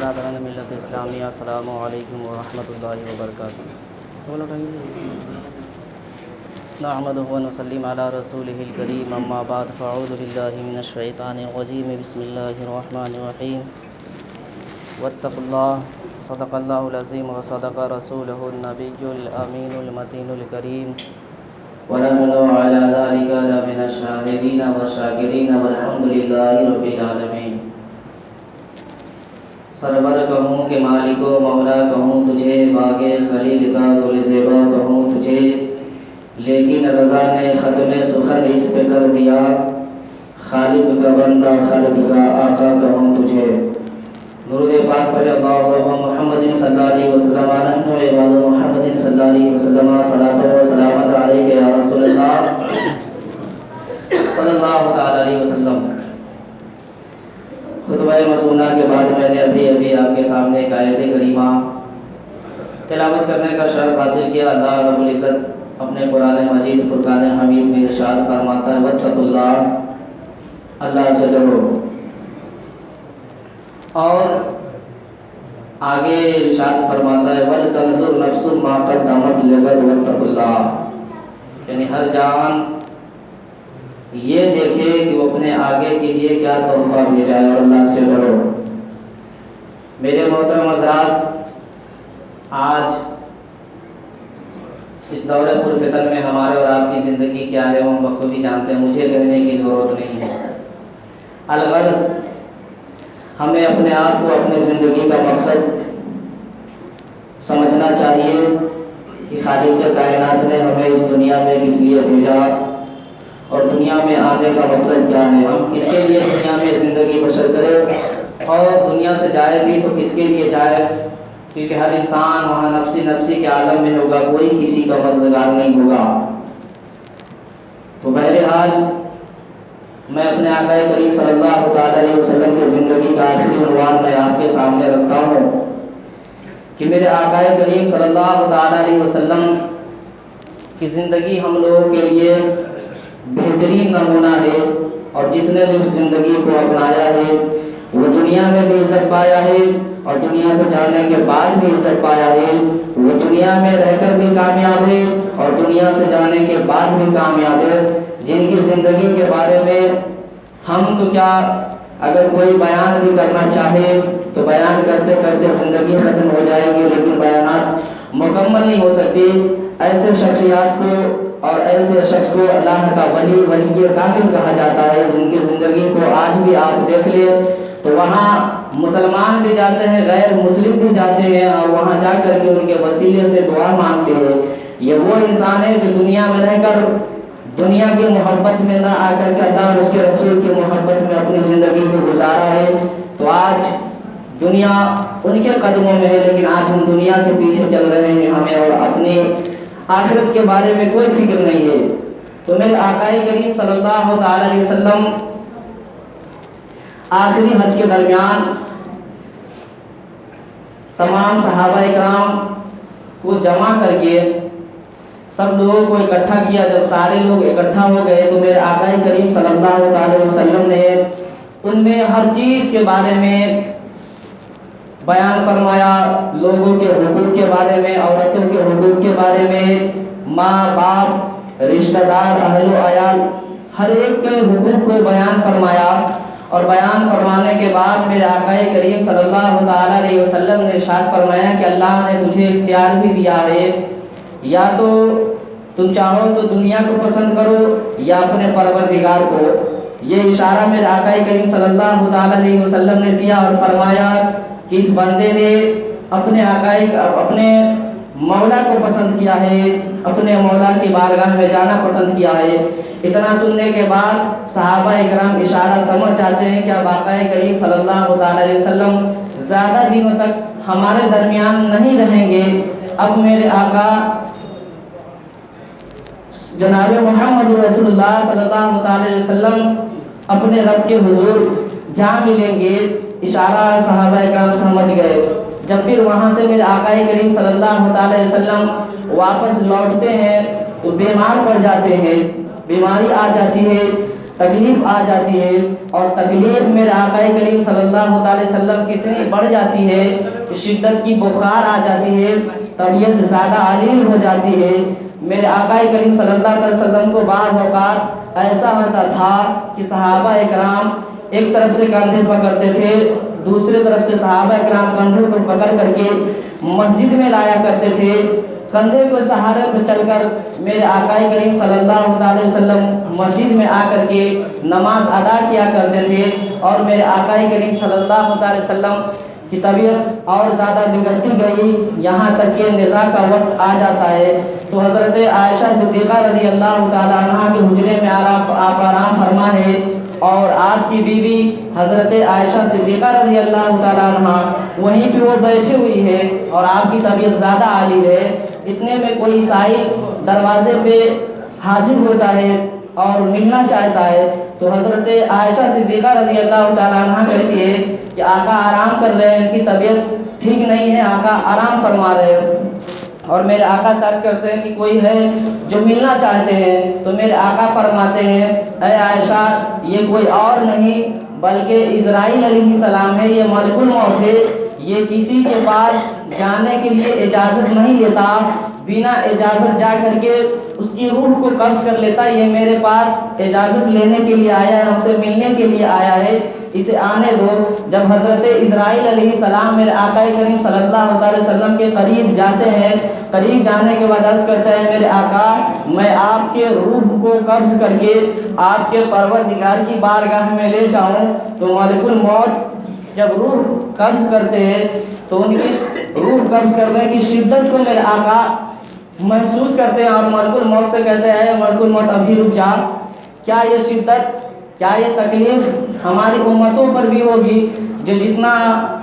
صلاۃ علی ملت اسلامیہ۔ السلام علیکم ورحمۃ اللہ وبرکاتہ۔ نحمده ونصلی علی رسولہ الکریم، اما بعد فاعوذ باللہ من الشیطان الرجیم، بسم اللہ الرحمن الرحیم۔ واتقوا اللہ، صدق اللہ العظیم وصدق رسولہ النبی الامین المتین الکریم، ونحن علی ذلک لمن الشاہدین والشاکرین والحمد للہ رب العالمین۔ سرور کہوں کہ مالک و مولا کہوں تجھے، باغ خلیل کا گل زیبا کہوں تجھے، لیکن رضا نے ختم سخن اس پہ کر دیا، خالق کا بندہ خلق کا آقا کہوں تجھے۔ درود پاک پر اللہ رب محمد صلی اللہ علیہ وسلم، علیہ وآلہ محمد صلی اللہ علیہ وسلم، صلاۃ و سلامت علیک یا رسول اللہ صلی اللہ تعالی علیہ وسلم۔ خطبہ مسونہ کے بعد میں نے ابھی آپ کے سامنے ایک آیت کریمہ تلاوت کرنے کا شرف حاصل کیا۔ اللہ رب العزت اپنے قرآن مجید فرقان حمید میں ارشاد فرماتا ہے، واتقوا اللہ، اللہ سے ڈرو۔ اور آگے ارشاد فرماتا ہے، وَلْتَنْظُرْ نَفْسٌ مَا قَدَّمَتْ لِغَدٍ وَاتَّقُوا اللَّهَ، یعنی ہر جان یہ دیکھے کہ وہ اپنے آگے کے لیے کیا تحفہ بھیجائے، اور اللہ سے ڈرو۔ میرے محترم حضرات، آج اس دور پرفتن میں ہمارے اور آپ کی زندگی کیا ہے وہ ہم بخوبی جانتے ہیں، مجھے کہنے کی ضرورت نہیں ہے۔ الغرض ہمیں اپنے آپ کو اپنی زندگی کا مقصد سمجھنا چاہیے کہ خالق کائنات نے ہمیں اس دنیا میں کس لیے بھیجا، اور دنیا میں آنے کا مطلب کیا ہے، ہم کس کے لیے دنیا میں زندگی بسر کریں، اور دنیا سے جائے بھی تو کس کے لیے جائے، کیونکہ ہر انسان وہاں نفسی نفسی کے عالم میں ہوگا، کوئی کسی کا مددگار نہیں ہوگا۔ تو بہرحال میں اپنے آقا کریم صلی اللہ تعالی علیہ وسلم کی زندگی کا آخری عنوان میں آپ کے سامنے رکھتا ہوں کہ میرے آقا کریم صلی اللہ تعالی علیہ وسلم کی زندگی ہم لوگوں کے لیے بہترین نمونہ ہے، اور جس نے بھی اس زندگی کو اپنایا ہے وہ دنیا میں بھی عزت پایا ہے، اور دنیا سے جانے کے بعد بھی عزت پایا ہے، وہ دنیا میں رہ کر بھی کامیاب ہے اور دنیا سے جانے کے بعد بھی کامیاب ہے، جن کی زندگی کے بارے میں ہم تو کیا اگر کوئی بیان بھی کرنا چاہے تو بیان کرتے کرتے زندگی ختم ہو جائے گی، لیکن بیانات مکمل نہیں ہو سکتی۔ ایسے شخصیات کو اور ایسے شخص کو اللہ کا ولی کامل کہا جاتا ہے، جن کی زندگی کو آج بھی آپ دیکھ لیں تو وہاں مسلمان بھی جاتے ہیں، غیر مسلم بھی جاتے ہیں، اور وہاں جا کر کے ان کے وسیلے سے دعا مانگتے ہیں۔ یہ وہ انسان ہے جو دنیا میں رہ کر دنیا کی محبت میں نہ آ کر کے اللہ اور اس کے رسول کی محبت میں اپنی زندگی کو گزارا ہے۔ تو آج دنیا ان کے قدموں میں ہے، لیکن آج ہم دنیا کے پیچھے چل رہے ہیں، ہمیں اور اپنی آخرت کے بارے میں کوئی فکر نہیں ہے۔ تو میرے آقا کریم صلی اللہ تعالی علیہ وسلم آخری حج کے درمیان تمام صحابہ کرام کو جمع کر کے سب لوگوں کو اکٹھا کیا۔ جب سارے لوگ اکٹھا ہو گئے تو میرے آقا کریم صلی اللہ تعالی وسلم نے ان میں ہر چیز کے بارے میں بیان فرمایا، لوگوں کے حقوق کے بارے میں، عورتوں کے حقوق کے بارے میں، ماں باپ، رشتہ دار، اہل و عیال، ہر ایک کے حقوق کو بیان فرمایا۔ اور بیان فرمانے کے بعد میرے آقا کریم صلی اللہ تعالی علیہ وسلم نے ارشاد فرمایا کہ اللہ نے تجھے اختیار بھی دیا ہے، یا تو تم چاہو تو دنیا کو پسند کرو یا اپنے پروردگار کو۔ یہ اشارہ میرے آقا کریم صلی اللہ تعالی علیہ وسلم نے دیا اور فرمایا کہ اس بندے نے اپنے مولا کو پسند کیا ہے، اپنے مولا کی بارگاہ میں جانا پسند کیا ہے۔ اتنا سننے کے بعد صحابہ اکرام اشارہ سمجھ جاتے ہیں کہ اب آقا کریم صلی اللہ تعالی علیہ وسلم زیادہ دنوں تک ہمارے درمیان نہیں رہیں گے، اب میرے آقا جناب محمد رسول اللہ صلی اللہ تعالی علیہ وسلم اپنے رب کے حضور جا ملیں گے۔ اشارہ صحابہ اکرام سمجھ گئے۔ جب پھر وہاں سے میرے آقا کریم صلی اللہ تعالی علیہ وسلم واپس لوٹتے ہیں تو بیمار پڑ جاتے ہیں، بیماری آ جاتی ہے۔ تکلیف آ جاتی ہے، اور تکلیف میرے آقا کریم صلی اللہ علیہ وسلم کی اتنی بڑھ جاتی ہے کہ شدت کی بخار آ جاتی ہے، طبیعت زیادہ علیل ہو جاتی ہے۔ میرے آقا کریم صلی اللہ علیہ وسلم کو بعض اوقات ایسا ہوتا تھا کہ صحابہ اکرام ایک طرف سے کندھے پکڑتے تھے، دوسری طرف سے صحابہ اکرام کندھے کو پکڑ کر کے مسجد میں لایا کرتے تھے، کندھے کو سہارے پہ چل کر میرے آقا کریم صلی اللہ علیہ وسلم مسجد میں آ کر کے نماز ادا کیا کرتے تھے، اور میرے آقا کریم صلی اللہ علیہ وسلم کی طبیعت اور زیادہ بگڑتی گئی، یہاں تک کہ نزاع کا وقت آ جاتا ہے تو حضرت عائشہ صدیقہ رضی اللہ تعالی عنہ کے حجرے میں آپ آرام فرما ہے، اور آپ کی بیوی حضرت عائشہ صدیقہ رضی اللہ تعالی عنہ وہیں پہ وہ بیٹھی ہوئی ہے، اور آپ کی طبیعت زیادہ عالیل ہے۔ اتنے میں کوئی سائل دروازے پہ حاضر ہوتا ہے اور ملنا چاہتا ہے، تو حضرت عائشہ صدیقہ رضی اللہ تعالی عنہ کہتی ہے کہ آقا آرام کر رہے ہیں، ان کی طبیعت ٹھیک نہیں ہے، آقا آرام فرما رہے ہیں۔ اور میرے آقا سرچ کرتے ہیں کہ کوئی ہے جو ملنا چاہتے ہیں، تو میرے آقا فرماتے ہیں اے عائشہ یہ کوئی اور نہیں بلکہ اسرائیل علیہ السلام ہے، یہ ملک الموت ہے، یہ کسی کے پاس جانے کے لیے اجازت نہیں لیتا، بنا اجازت جا کر کے اس کی روح کو قبض کر لیتا، یہ میرے پاس اجازت لینے کے لیے آیا ہے، ہم سے ملنے کے لیے آیا ہے، اسے آنے دو۔ جب حضرت اسرائیل علیہ السلام میرے آقا کریم صلی اللہ علیہ وسلم کے قریب جاتے ہیں، قریب جانے کے بعد عرض کرتے ہیں میرے آقا میں آپ کے روح کو قبض کر کے آپ کے پروردگار کی بارگاہ میں لے جاؤں، تو ملک الموت جب روح قبض کرتے ہیں تو ان کی روح قبض کرنے کی شدت کو میرے آقا محسوس کرتے ہیں، اور ملک الموت سے کہتے ہیں اے ملک الموت ابھی رک جا، کیا یہ شدت، کیا یہ تکلیف ہماری امتوں پر بھی ہوگی، جو جتنا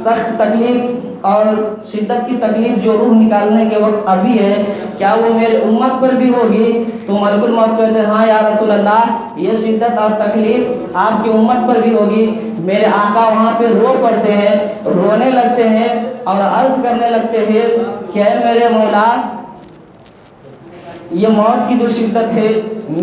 سخت تکلیف اور شدت کی تکلیف جو روح نکالنے کے وقت ابھی ہے، کیا وہ میرے امت پر بھی ہوگی؟ تو ملک الموت کہتے ہیں ہاں یا رسول اللہ یہ شدت اور تکلیف آپ کی امت پر بھی ہوگی۔ میرے آقا وہاں پہ رو پڑتے ہیں، رونے لگتے ہیں اور عرض کرنے لگتے ہیں کہ اے میرے مولا یہ موت کی جو شدت ہے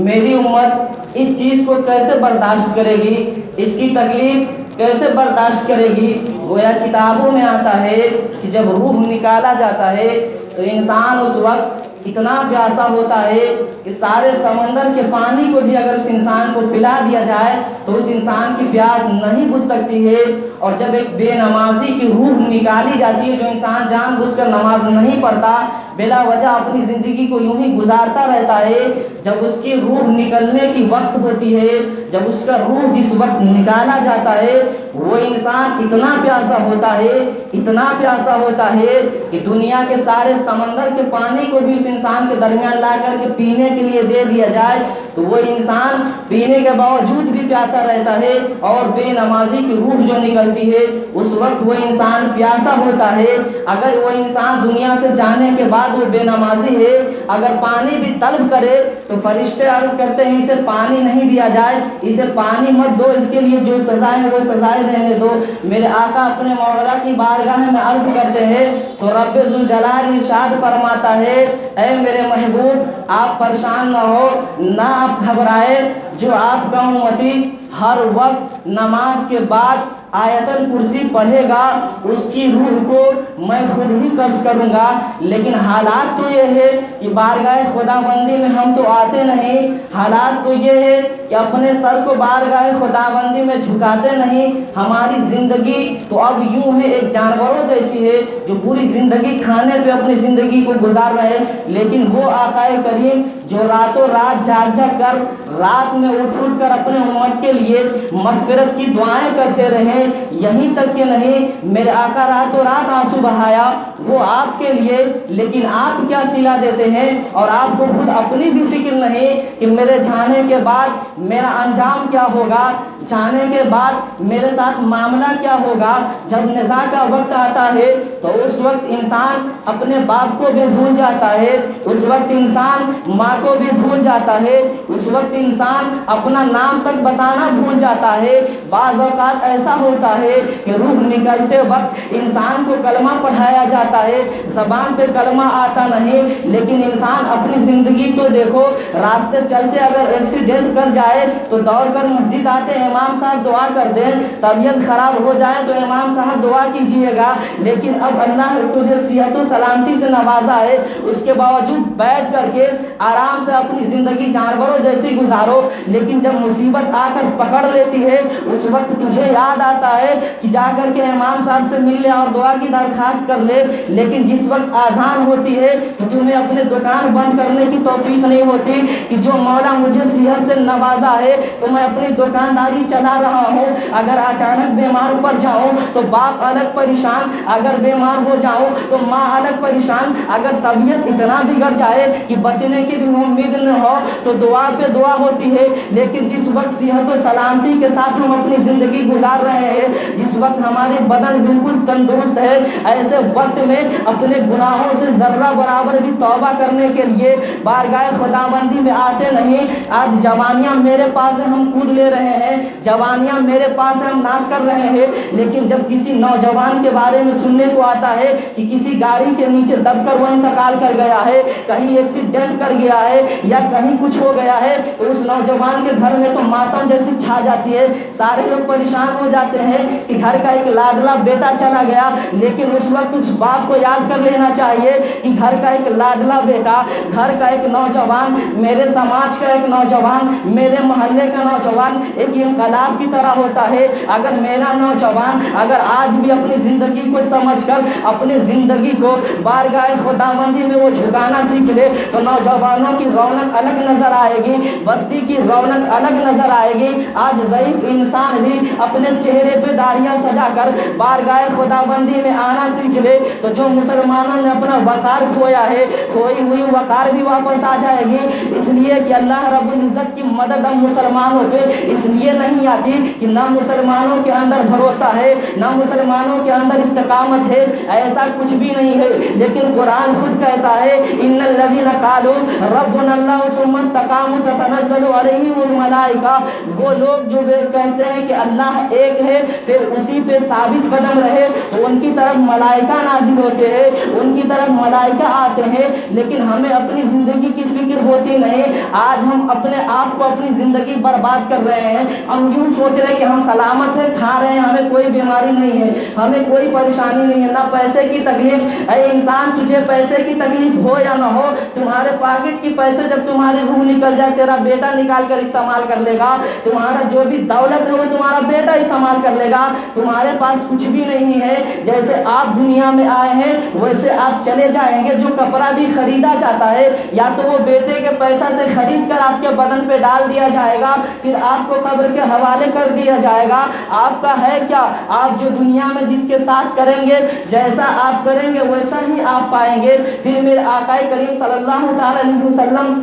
میری امت اس چیز کو کیسے برداشت کرے گی، اس کی تکلیف کیسے برداشت کرے گی؟ گویا کتابوں میں آتا ہے کہ جب روح نکالا جاتا ہے تو انسان اس وقت اتنا پیاسا ہوتا ہے کہ سارے سمندر کے پانی کو بھی اگر اس انسان کو پلا دیا جائے تو اس انسان کی پیاس نہیں بجھ سکتی ہے۔ اور جب ایک بے نمازی کی روح نکالی جاتی ہے، جو انسان جان بوجھ کر نماز نہیں پڑھتا، بلا وجہ اپنی زندگی کو یوں ہی گزارتا رہتا ہے، جب اس کی روح نکلنے کی وقت ہوتی ہے، جب اس کا روح جس وقت نکالا جاتا ہے وہ انسان اتنا پیاسا ہوتا ہے، اتنا پیاسا ہوتا ہے کہ دنیا کے سارے سمندر کے پانی کو بھی اس انسان کے درمیان لا کر کے پینے کے لیے دے دیا جائے تو وہ انسان پینے کے باوجود بھی پیاسا رہتا ہے، اور بے نمازی کی روح جو نکلتی ہے اس وقت وہ انسان پیاسا ہوتا ہے۔ اگر وہ انسان دنیا سے جانے کے بعد وہ بے نمازی ہے، اگر پانی بھی طلب کرے تو فرشتے عرض کرتے ہیں اسے پانی نہیں دیا جائے، اسے پانی مت دو، اس کے لیے جو سزائیں وہ سزائیں رہنے دو۔ میرے آقا اپنے مولا کی بارگاہ میں عرض کرتے ہیں تو رب ذوالجلال ارشاد فرماتا ہے اے میرے محبوب آپ پریشان نہ ہو، نہ آپ گھبرائے، جو آپ کا امتی ہر وقت نماز کے بعد آیت الکرسی پڑھے گا اس کی روح کو میں خود ہی قبض کروں گا، لیکن حالات تو یہ ہے کہ بارگاہ خدا بندی میں ہم تو آتے نہیں، حالات تو یہ ہے کہ اپنے سر کو بارگاہ خدا بندی میں جھکاتے نہیں۔ ہماری زندگی تو اب یوں ہے ایک جانوروں جیسی ہے جو پوری زندگی کھانے پہ اپنی زندگی کو گزار رہے، لیکن وہ آقا کریم جو راتوں رات جاگ جاگ کر رات میں اٹھ اٹھ کر اپنے امت کے لیے مغفرت کی دعائیں کرتے رہے، یہیں تک کہ نہیں میرے آقا راتوں رات آنسو بہایا وہ آپ کے لیے، لیکن آپ کیا صلہ دیتے ہیں، اور آپ کو خود اپنی بھی فکر نہیں کہ میرے جانے کے بعد میرا انجام کیا ہوگا۔ چاہنے کے بعد میرے ساتھ معاملہ کیا ہوگا؟ جب نزاع کا وقت آتا ہے تو اس وقت انسان اپنے باپ کو بھی بھول جاتا ہے، اس وقت انسان ماں کو بھی بھول جاتا ہے، اس وقت انسان اپنا نام تک بتانا بھول جاتا ہے۔ بعض اوقات ایسا ہوتا ہے کہ روح نکلتے وقت انسان کو کلمہ پڑھایا جاتا ہے، زبان پہ کلمہ آتا نہیں، لیکن انسان اپنی زندگی کو دیکھو، راستے چلتے اگر ایکسیڈنٹ کر جائے تو دوڑ کر مسجد آتے، امام صاحب دعا کر دیں، طبیعت خراب ہو جائے تو امام صاحب دعا کیجئے گا، لیکن اب اللہ تجھے صحت و سلامتی سے نوازا ہے، اس کے باوجود بیٹھ کر کے آرام سے اپنی زندگی جانوروں جیسی گزارو، لیکن جب مصیبت آ کر پکڑ لیتی ہے اس وقت تجھے یاد آتا ہے کہ جا کر کے امام صاحب سے مل لے اور دعا کی درخواست کر لے، لیکن جس وقت آذان ہوتی ہے تو تمہیں اپنے دکان بند کرنے کی توفیق نہیں ہوتی کہ جو مولا مجھے صحت سے نوازا ہے تو میں اپنی دکانداری چلا رہا ہوں، اگر اچانک بیمار پڑ جاؤں تو باپ الگ پریشان، اگر بیمار ہو جاؤں تو ماں الگ پریشان، اگر طبیعت اتنا بگڑ جائے کہ بچنے کی بھی امید نہ ہو تو دعا پہ دعا ہوتی ہے، لیکن جس وقت صحت و سلامتی کے ساتھ ہم اپنی زندگی گزار رہے ہیں، جس وقت ہمارے بدن بالکل تندرست ہے، ایسے وقت میں اپنے گناہوں سے ذرہ برابر بھی توبہ کرنے کے لیے بارگاہ خداوندی میں آتے نہیں۔ آج جوانیاں میرے پاس ہیں، ہم کود لے رہے ہیں، جوانیاں میرے پاس ہیں، ہم ناچ کر رہے ہیں، لیکن جب کسی نوجوان کے بارے میں سننے کو آتا ہے کہ کسی گاڑی کے نیچے دب کر وہ انتقال کر گیا ہے، کہیں ایکسیڈنٹ کر گیا ہے یا کہیں کچھ ہو گیا ہے، تو اس نوجوان کے گھر میں تو ماتم جیسی چھا جاتی ہے، سارے لوگ پریشان ہو جاتے ہیں کہ گھر کا ایک لاڈلا بیٹا چلا گیا، لیکن اس وقت اس باپ کو یاد کر لینا چاہیے کہ گھر کا ایک لاڈلا بیٹا، گھر کا ایک نوجوان، میرے سماج کا ایک نوجوان، میرے محلے کا نوجوان ایک انقلاب کی طرح ہوتا ہے۔ اگر میرا نوجوان اگر آج بھی اپنی زندگی کو سمجھ کر اپنی زندگی کو بارگاہ خداوندی میں وہ جھکانا سیکھ لے تو نوجوانوں کی رونق الگ نظر آئے گی، بستی کی رونق الگ نظر آئے گی۔ آج ضعیف انسان بھی اپنے چہرے پہ داڑیاں سجا کر بارگاہ خداوندی میں آنا سیکھ لے تو جو مسلمانوں نے اپنا وقار کھویا ہے، کھوئی ہوئی وقار بھی واپس آ جائے گی، اس لیے کہ اللہ رب العزت کی مدد ہم مسلمانوں پہ اس لیے نہیں آتی کہ نہ مسلمانوں کے اندر بھروسہ ہے، نہ مسلمانوں کے اندر استقامت ہے، ایسا کچھ بھی نہیں ہے، لیکن قرآن خود کہتا ہے ان الذین قالوا ربنا اللہ ثم استقاموا تتنزل علیہم الملائکہ، وہ لوگ جو کہتے ہیں کہ اللہ ایک ہے پھر اسی پہ ثابت قدم رہے تو ان کی طرف ملائکہ نازل ہوتے ہیں، ان کی طرف ملائکہ آتے ہیں، لیکن ہمیں اپنی زندگی کی فکر ہوتی نہیں۔ آج ہم اپنے آپ کو اپنی زندگی برباد کر رہے ہیں، ہم یوں سوچ رہے ہیں کہ ہم سلامت ہیں، کھا رہے ہیں، ہمیں کوئی بیماری نہیں ہے، ہمیں کوئی پریشانی نہیں ہے، نہ پیسے کی تکلیف۔ اے انسان، تجھے پیسے کی تکلیف ہو یا نہ ہو، تمہارے پاکٹ کی پیسے جب تمہاری روح نکل جائے تیرا بیٹا نکال کر استعمال کر لے گا، تمہارا جو بھی دولت ہے وہ تمہارا بیٹا استعمال کر لے گا، تمہارے پاس کچھ بھی نہیں ہے۔ جیسے آپ دنیا میں آئے ہیں ویسے آپ چلے جائیں گے۔ جو کپڑا بھی خریدا جاتا ہے یا تو وہ بیٹے کے پیسہ سے خرید کر آپ کے بدن پہ ڈال دیا جائے گا، پھر آپ کو قبر کے حوالے کر دیا جائے گا۔ آپ کا ہے کیا؟ آپ جو دنیا میں جس کے ساتھ کریں گے، جیسا آپ کریں گے ویسا ہی آپ پائیں گے۔ پھر میرے آقا کریم صلی اللہ تعالی علیہ وسلم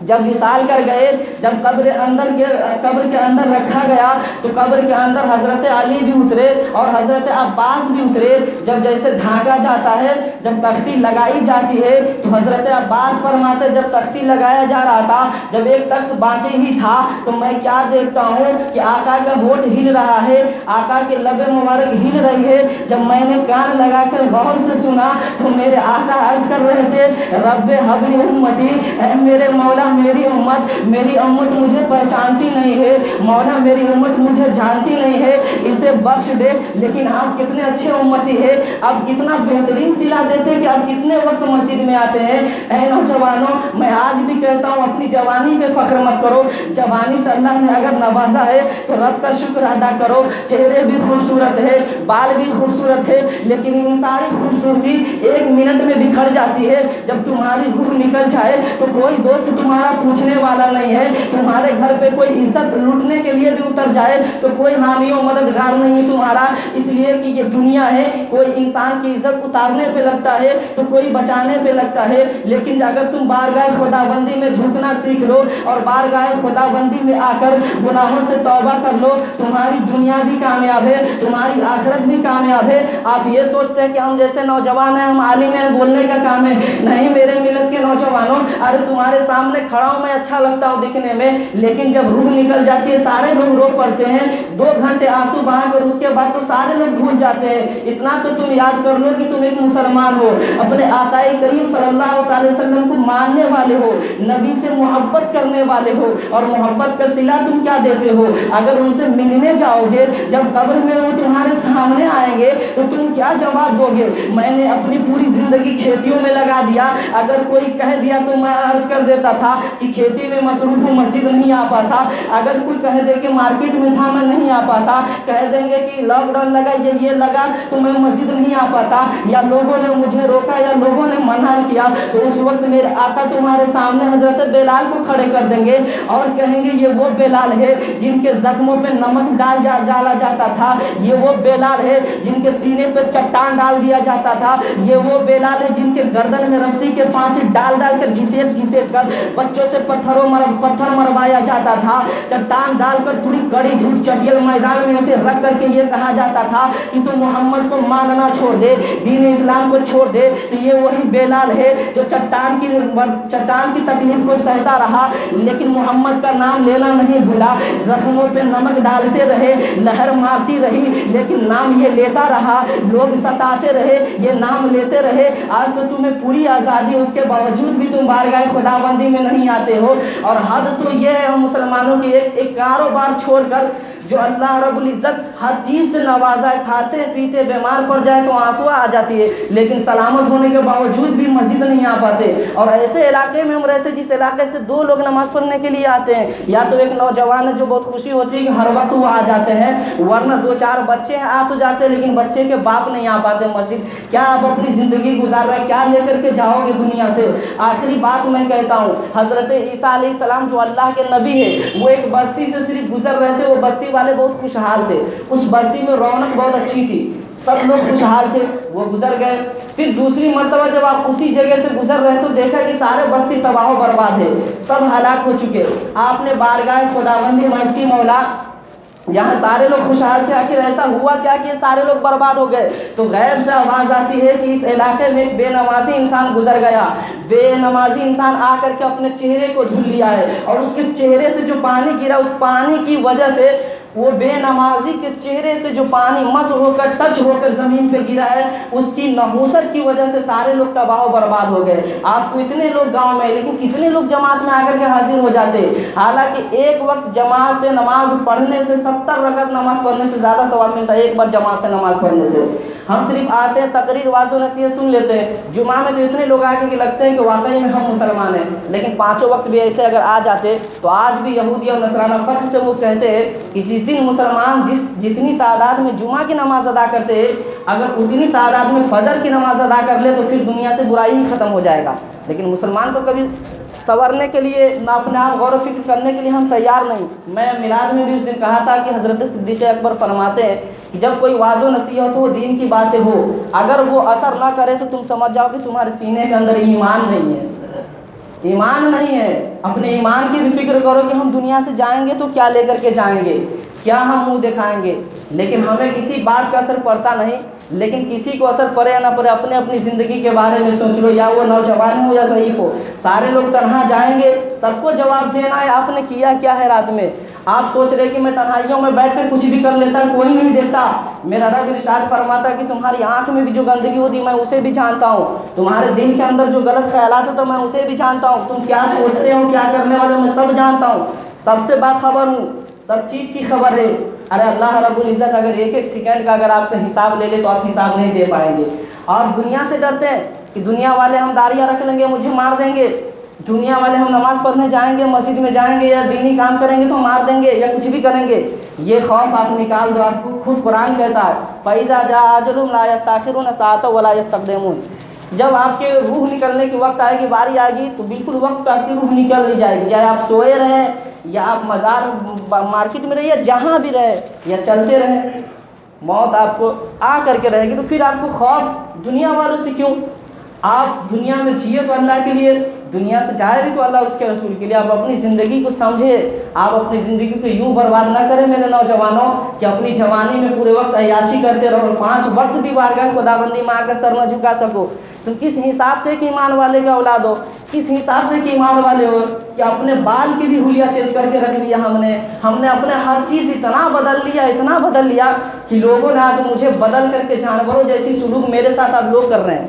جب وصال کر گئے، جب قبر کے اندر رکھا گیا تو قبر کے اندر حضرت علی بھی اترے اور حضرت عباس بھی اترے۔ جب جیسے ڈھانکا جاتا ہے، جب تختی لگائی جاتی ہے تو حضرت عباس فرماتے جب تختی لگایا جا رہا تھا، جب ایک تخت باقی ہی تھا تو میں کیا دیکھتا ہوں کہ آقا کا ہونٹ ہل رہا ہے، آقا کے لب مبارک ہل رہی ہے۔ جب میں نے کان لگا کر غور سے سنا تو میرے آقا عرض کر رہے تھے رب حب لی امتی، اے میرے مولا میری امت مجھے پہچانتی نہیں ہے، مولا میری امت مجھے جانتی نہیں ہے، اسے بخش دے۔ لیکن آپ کتنے اچھے امتی ہے، آپ کتنا بہترین صلہ دیتے کہ آپ کتنے وقت مسجد میں آتے ہیں۔ اے نوجوانوں، میں آج بھی کہتا ہوں اپنی جوانی پہ فخر مت کرو، جوانی سے اللہ نے اگر نوازا ہے تو رب کا شکر ادا کرو۔ چہرے بھی خوبصورت ہے، بال بھی خوبصورت ہے، لیکن ان ساری خوبصورتی ایک منٹ میں بکھر جاتی ہے۔ جب تمہاری روح نکل جائے تو کوئی دوست تمہارا پوچھنے والا نہیں ہے، تمہارے گھر پہ کوئی عزت لوٹنے کے لیے بھی اتر جائے تو کوئی حامی و مددگار نہیں تمہارا۔ اس لیے کہ یہ دنیا ہے، کوئی انسان کی عزت اتارنے پہ لگتا ہے تو کوئی بچانے پہ لگتا ہے، لیکن اگر تم بارگاہ خدا بندی میں جھکنا سیکھ لو اور بارگاہ خدا بندی میں آ کر گناہوں سے توبہ کر لو، تمہاری دنیا بھی کامیاب ہے، تمہاری آخرت بھی کامیاب ہے۔ آپ یہ سوچتے ہیں کہ ہم جیسے نوجوان ہیں، ہم عالم ہیں، بولنے کا کام ہے، نہیں میرے ملت کے نوجوانوں، ارے تمہارے سامنے کھڑا ہوں، میں اچھا لگتا ہوں دکھنے میں، لیکن جب روح نکل جاتی ہے سارے لوگ رو پڑتے ہیں، 2 گھنٹے آنسو بہا کر اس کے بعد تو سارے لوگ بھول جاتے ہیں۔ اتنا تو تم یاد کر لو کہ تم ایک مسلمان ہو، اپنے آقا کریم صلی اللہ علیہ وسلم کو ماننے والے ہو، نبی سے محبت کرنے والے ہو، اور محبت کا صلہ تم کیا دیتے ہو؟ اگر ان سے ملنے جاؤ گے، جب قبر میں وہ تمہارے سامنے آئیں گے تو تم کیا جواب دو گے؟ میں نے اپنی پوری زندگی کھیتیوں میں لگا دیا، اگر کوئی کہہ دیا تو میں عرض کر دیتا تھا کہ کھیتی میں مصروف ہوں، مسجد نہیں آ پاتا۔ اگر کوئی کہہ دے کہ مارکیٹ میں تھا میں نہیں آ پاتا، کہہ دیں گے کہ لاک ڈاؤن لگا، یہ لگا تو میں مسجد نہیں آ پاتا، یا لوگوں نے مجھے روکا یا لوگوں نے منع کیا، تو اس وقت میرے آقا تمہارے سامنے حضرت بلال کو کھڑے کر دیں گے اور کہیں گے یہ وہ بلال ہے جن کے زخموں پہ نمک ڈالا جاتا تھا، یہ وہ بلال ہے جن کے سینے پہ چٹان ڈال دیا جاتا تھا، یہ وہ بلال ہے جن کے گردن میں رسی کے پھانسی ڈال کر گھسیٹ کر بچوں سے پتھر مروایا جاتا تھا، چٹان ڈال کر پوری کڑی دھوپ چٹیل میدان میں اسے رکھ کر کے یہ کہا جاتا تھا کہ تو محمد کو ماننا چھوڑ دے، دین اسلام کو چھوڑ دے۔ تو یہ وہی بلال ہے جو چٹان کی تکلیف کو سہتا رہا لیکن محمد کا نام لینا نہیں بھولا، زخموں پہ نمک ڈالتے رہے، لہر مارتی رہی لیکن نام یہ لیتا رہا، لوگ ستاتے رہے یہ نام لیتے رہے۔ آج تو تمہیں پوری آزادی، اس کے باوجود بھی تم بارگاہ خدا بندی میں نہیں آتے ہو، اور حد تو یہ ہے ہم مسلمانوں کی ایک کاروبار چھوڑ کر جو اللہ رب العزت ہر چیز سے نوازا ہے، کھاتے پیتے بیمار پڑ جائے تو آنسو آ جاتی ہے، لیکن سلامت ہونے کے باوجود بھی مسجد نہیں آ پاتے، اور ایسے علاقے میں ہم رہتے جس علاقے سے 2 لوگ نماز پڑھنے کے لیے آتے ہیں، یا تو ایک نوجوان ہے جو بہت خوشی ہوتی ہے کہ ہر وقت وہ آ جاتے ہیں، ورنہ 2-4 بچے ہیں آ تو جاتے ہیں لیکن بچے کے باپ نہیں آ پاتے مسجد۔ کیا آپ اپنی زندگی گزار رہے ہیں؟ کیا لے کر کے جاؤ گے دنیا سے؟ آخری بات میں کہتا ہوں، حضرت عیسیٰ علیہ السلام جو اللہ کے نبی ہے، وہ ایک بستی سے صرف گزر رہے تھے، وہ بستی والے بہت خوشحال تھے، اس بستی میں رونق بہت اچھی تھی، سب لوگ خوشحال تھے، وہ گزر گئے۔ پھر دوسری مرتبہ جب آپ اسی جگہ سے گزر رہے تو دیکھا کہ سارے بستی تباہ و برباد ہے، سب ہلاک ہو چکے۔ آپ نے بارگاہ خداوندی مرضی مولا، یہاں سارے لوگ خوشحال تھے، آخر ایسا ہوا کیا کہ یہ سارے لوگ برباد ہو گئے؟ تو غیب سے آواز آتی ہے کہ اس علاقے میں ایک بے نمازی انسان گزر گیا، بے نمازی انسان آ کر کے اپنے چہرے کو دھل لیا ہے، اور اس کے چہرے سے جو پانی گرا، اس پانی کی وجہ سے وہ بے نمازی کے چہرے سے جو پانی مس ہو کر ٹچ ہو کر زمین پہ گرا ہے، اس کی نحوست کی وجہ سے سارے لوگ تباہ و برباد ہو گئے۔ آپ کو اتنے لوگ گاؤں میں، لیکن کتنے لوگ جماعت میں آ کر کے حاضر ہو جاتے، حالانکہ ایک وقت جماعت سے نماز پڑھنے سے 70 رکعت نماز پڑھنے سے زیادہ ثواب ملتا ہے ایک بار جماعت سے نماز پڑھنے سے۔ ہم صرف آتے ہیں، تقریر واضح و نصیحت سن لیتے ہیں، جمعہ میں تو اتنے لوگ آ کے لگتے ہیں کہ واقعی میں ہم مسلمان ہیں، لیکن 5 وقت بھی ایسے اگر آ جاتے تو آج بھی یہودی اور نصرانہ فخر سے وہ کہتے ہیں کہ جس دن مسلمان جتنی تعداد میں جمعہ کی نماز ادا کرتے ہیں، اگر اتنی تعداد میں فجر کی نماز ادا کر لے تو پھر دنیا سے برائی ہی ختم ہو جائے گا، لیکن مسلمان تو کبھی سنورنے کے لیے، نہ اپنے آپ غور و فکر کرنے کے لیے ہم تیار نہیں۔ میں میلاد میں بھی اس دن کہا تھا کہ حضرت صدیق اکبر فرماتے ہیں کہ جب کوئی واعظ و نصیحت ہو، دین کی باتیں ہو، اگر وہ اثر نہ کرے تو تم سمجھ جاؤ کہ تمہارے سینے کے اندر ایمان نہیں ہے، ایمان نہیں ہے۔ اپنے ایمان کی بھی فکر کرو کہ ہم دنیا سے جائیں گے تو کیا لے کر کے جائیں گے، کیا ہم منہ دکھائیں گے، لیکن ہمیں کسی بات کا اثر پڑتا نہیں، لیکن کسی کو اثر پڑے یا نہ پڑے، اپنی زندگی کے بارے میں سوچ لو، یا وہ نوجوان ہو یا ضعیف ہو، سارے لوگ تنہا جائیں گے، سب کو جواب دینا ہے آپ نے کیا ہے رات میں۔ آپ سوچ رہے کہ میں تنہائیوں میں بیٹھ کر کچھ بھی کر لیتا، کوئی نہیں دیکھتا، میرا رب ارشاد فرماتا کہ تمہاری آنکھ میں بھی جو گندگی ہوتی میں اسے بھی جانتا ہوں، تمہارے دل کے اندر جو غلط خیالات ہوتے میں اسے بھی جانتا ہوں، تم کیا سوچتے ہو، کیا کرنے والے ہو، میں سب جانتا ہوں، سب سے باخبر ہوں، سب چیز کی خبر ہے۔ ارے اللہ رب العزت اگر ایک سیکنڈ کا اگر آپ سے حساب لے لے تو آپ حساب نہیں دے پائیں گے۔ آپ دنیا سے ڈرتے ہیں کہ دنیا والے ہم داڑیاں رکھ لیں گے مجھے مار دیں گے، دنیا والے ہم نماز پڑھنے جائیں گے، مسجد میں جائیں گے یا دینی کام کریں گے تو مار دیں گے یا کچھ بھی کریں گے، یہ خوف آپ نکال دو۔ آپ کو خود قرآن کہتا ہے فَإِذَا جَاءَ أَجَلُهُمْ لَا يَسْتَأْخِرُونَ سَاعَةً وَلَا يَسْتَقْدِمُونَ۔ جب آپ کے روح نکلنے کی وقت آئے گی، باری آئے گی، تو بالکل وقت پہ آپ کی روح نکل لی جائے گی، چاہے آپ سوئے رہیں یا آپ مارکیٹ میں رہے یا جہاں بھی رہے یا چلتے رہیں۔ موت آپ کو آ کر کے رہے گی، تو پھر آپ کو خوف دنیا والوں سے کیوں؟ آپ دنیا میں جیے تو اللہ کے لیے، دنیا سے جائے بھی تو اللہ اور اس کے رسول کے لیے۔ آپ اپنی زندگی کو سمجھے، آپ اپنی زندگی کو یوں برباد نہ کریں میرے نوجوانوں کہ اپنی جوانی میں پورے وقت عیاشی کرتے رہو، 5 وقت بھی بارگاہ خداوندی میں آ کر سر نہ جھکا سکو۔ تم کس حساب سے کہ ایمان والے کا اولاد ہو، کس حساب سے کہ ایمان والے ہو کہ اپنے بال کی بھی حلیہ چینج کر کے رکھ لیا ہم نے اپنے ہر چیز اتنا بدل لیا کہ لوگوں نے آج مجھے بدل کر کے جانوروں جیسی سلوک میرے ساتھ اب لوگ کر رہے ہیں۔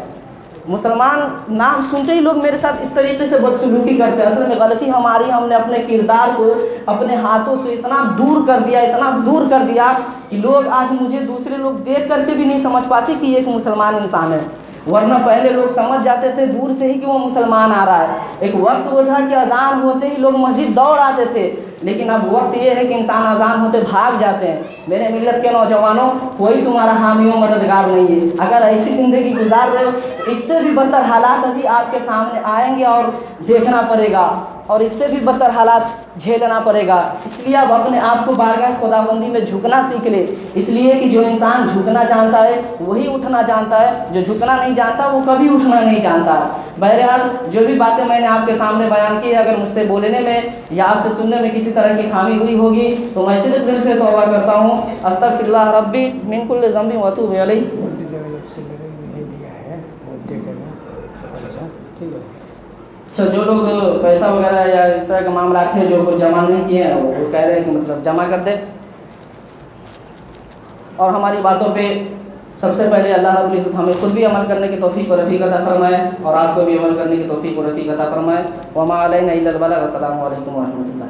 مسلمان نام سنتے ہی لوگ میرے ساتھ اس طریقے سے بدسلوکی کرتے ہیں۔ اصل میں غلطی ہماری، ہم نے اپنے کردار کو اپنے ہاتھوں سے اتنا دور کر دیا کہ لوگ آج مجھے دوسرے لوگ دیکھ کر کے بھی نہیں سمجھ پاتے کہ یہ ایک مسلمان انسان ہے، ورنہ پہلے لوگ سمجھ جاتے تھے دور سے ہی کہ وہ مسلمان آ رہا ہے۔ ایک وقت وہ تھا کہ اذان ہوتے ہی لوگ مسجد دوڑ آتے تھے، لیکن اب وقت یہ ہے کہ انسان اذان ہوتے بھاگ جاتے ہیں۔ میرے ملت کے نوجوانوں، کوئی تمہارا حامی و مددگار نہیں ہے۔ اگر ایسی زندگی گزار رہے ہو تو اس سے بھی بدتر حالات ابھی آپ کے سامنے آئیں گے اور دیکھنا پڑے گا، اور اس سے بھی بدتر حالات جھیلنا پڑے گا۔ اس لیے اب اپنے آپ کو بارگاہ خداوندی میں جھکنا سیکھ لے، اس لیے کہ جو انسان جھکنا جانتا ہے وہی اٹھنا جانتا ہے، جو جھکنا نہیں جانتا وہ کبھی اٹھنا نہیں جانتا۔ بہرحال جو بھی باتیں میں نے آپ کے سامنے بیان کی، اگر مجھ سے بولنے میں یا آپ سے سننے میں کسی طرح کی خامی ہوئی ہوگی تو میں صرف دل سے توبہ کرتا ہوں۔ استغفر اللہ ربی من کل ذنب واتوب الیہ۔ اچھا، جو لوگ پیسہ وغیرہ یا اس طرح کے معاملات ہیں جو کوئی جمع نہیں کیے ہیں وہ کہہ رہے ہیں کہ مطلب جمع کر دیں، اور ہماری باتوں پہ سب سے پہلے اللہ رب العزت ہمیں خود بھی عمل کرنے کی توفیق و رفیق عطا فرمائے، اور آپ کو بھی عمل کرنے کی توفیق و رفیق عطا فرمائے۔ وما علینا الا البلاغ۔ السلام علیکم ورحمۃ اللہ۔